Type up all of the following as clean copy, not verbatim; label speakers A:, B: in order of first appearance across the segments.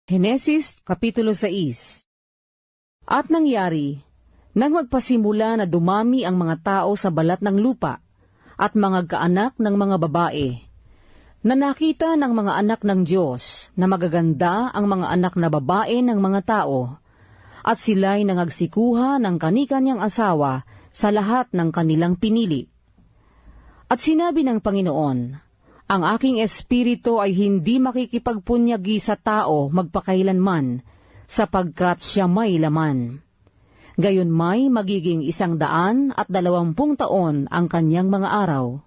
A: Henesis Kapitulo 6. At nangyari, nang magpasimula na dumami ang mga tao sa balat ng lupa, at mga kaanak ng mga babae, na nakita ng mga anak ng Diyos na magaganda ang mga anak na babae ng mga tao, at sila'y nangagsikuha ng kani-kanyang asawa sa lahat ng kanilang pinili. At sinabi ng Panginoon, ang aking espiritu ay hindi makikipagpunyagi sa tao magpakailanman, sapagkat siya may laman. Gayon may magiging 120 taon ang kanyang mga araw.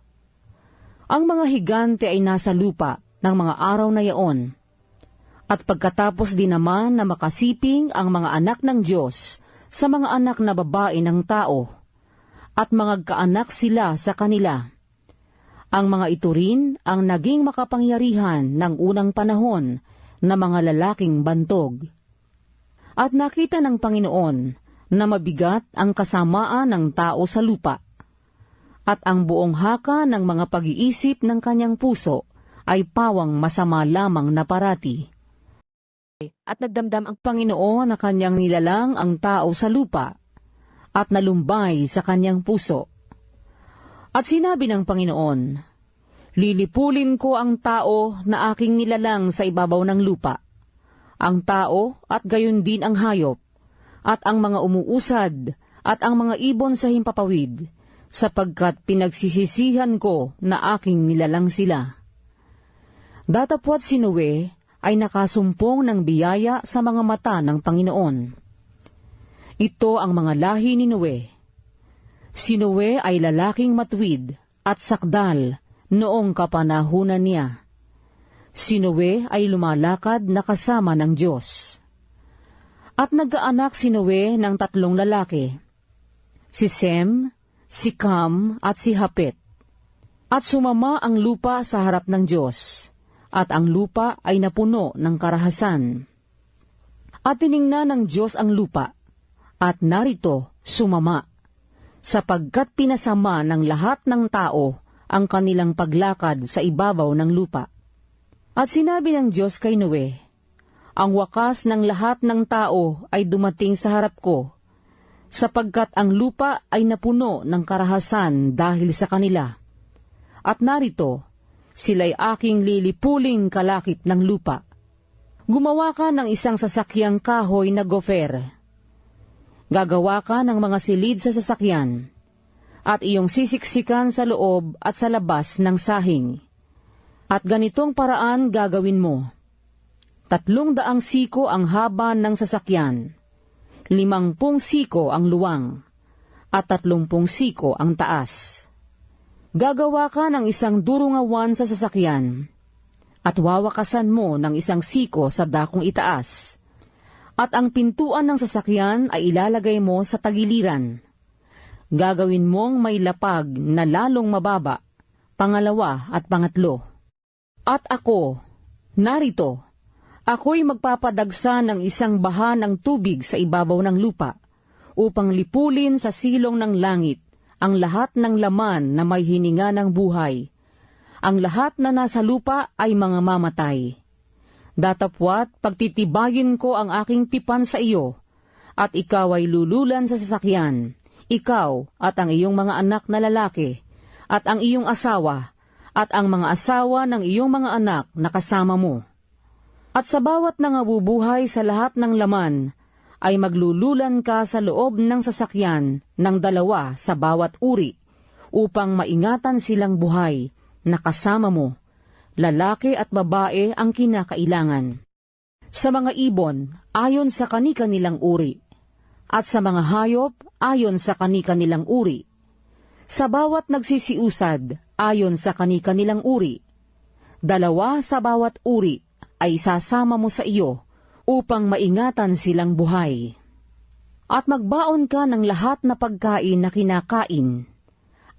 A: Ang mga higante ay nasa lupa ng mga araw na yaon. At pagkatapos din naman na makasiping ang mga anak ng Diyos sa mga anak na babae ng tao, at mga kaanak sila sa kanila. Ang mga ito rin ang naging makapangyarihan ng unang panahon na mga lalaking bantog. At nakita ng Panginoon na mabigat ang kasamaan ng tao sa lupa, at ang buong haka ng mga pag-iisip ng kanyang puso ay pawang masama lamang na parati. At nagdamdam ang Panginoon na kanyang nilalang ang tao sa lupa, at nalumbay sa kanyang puso. At sinabi ng Panginoon, lilipulin ko ang tao na aking nilalang sa ibabaw ng lupa, ang tao at gayon din ang hayop, at ang mga umuusad, at ang mga ibon sa himpapawid, sapagkat pinagsisisihan ko na aking nilalang sila. Datapwat si Noe ay nakasumpong ng biyaya sa mga mata ng Panginoon. Ito ang mga lahi ni Noe. Si Noe ay lalaking matuwid at sakdal noong kapanahunan niya. Si Noe ay lumalakad na kasama ng Diyos. At nagkaanak si Noe ng 3 lalaki, si Sem, si Cam at si Hapet. At sumama ang lupa sa harap ng Diyos, at ang lupa ay napuno ng karahasan. At tiningnan ng Diyos ang lupa, at narito sumama, sapagkat pinasama ng lahat ng tao ang kanilang paglakad sa ibabaw ng lupa. At sinabi ng Diyos kay Noe, ang wakas ng lahat ng tao ay dumating sa harap ko, sapagkat ang lupa ay napuno ng karahasan dahil sa kanila. At narito, sila'y aking lilipuling kalakip ng lupa. Gumawa ka ng isang sasakyang kahoy na gofer. Gagawa ka ng mga silid sa sasakyan, at iyong sisiksikan sa loob at sa labas ng sahing. At ganitong paraan gagawin mo. 300 siko ang haba ng sasakyan, 50 siko ang luwang, at 30 siko ang taas. Gagawa ka ng isang durungawan sa sasakyan, at wawakasan mo ng 1 siko sa dakong itaas. At ang pintuan ng sasakyan ay ilalagay mo sa tagiliran. Gagawin mong may lapag na lalong mababa, pangalawa at pangatlo. At ako, narito, ako'y magpapadagsa ng isang baha ng tubig sa ibabaw ng lupa, upang lipulin sa silong ng langit ang lahat ng laman na may hininga ng buhay. Ang lahat na nasa lupa ay mga mamatay. Datapwat pagtitibayin ko ang aking tipan sa iyo, at ikaw ay lululan sa sasakyan, ikaw at ang iyong mga anak na lalaki, at ang iyong asawa, at ang mga asawa ng iyong mga anak na kasama mo. At sa bawat nangabubuhay sa lahat ng laman, ay maglululan ka sa loob ng sasakyan ng 2 sa bawat uri, upang maingatan silang buhay na kasama mo, lalaki at babae ang kinakailangan. Sa mga ibon, ayon sa kani-kanilang uri, at sa mga hayop, ayon sa kani-kanilang uri. Sa bawat nagsisiusad, ayon sa kani-kanilang uri. 2 sa bawat uri ay sasama mo sa iyo, upang maingatan silang buhay. At magbaon ka ng lahat na pagkain na kinakain,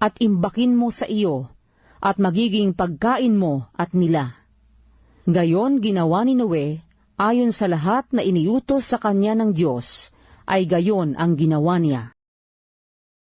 A: at imbakin mo sa iyo, at magiging pagkain mo at nila. Gayon ginawa ni Noe, ayon sa lahat na iniutos sa kanya ng Diyos, ay gayon ang ginawa niya.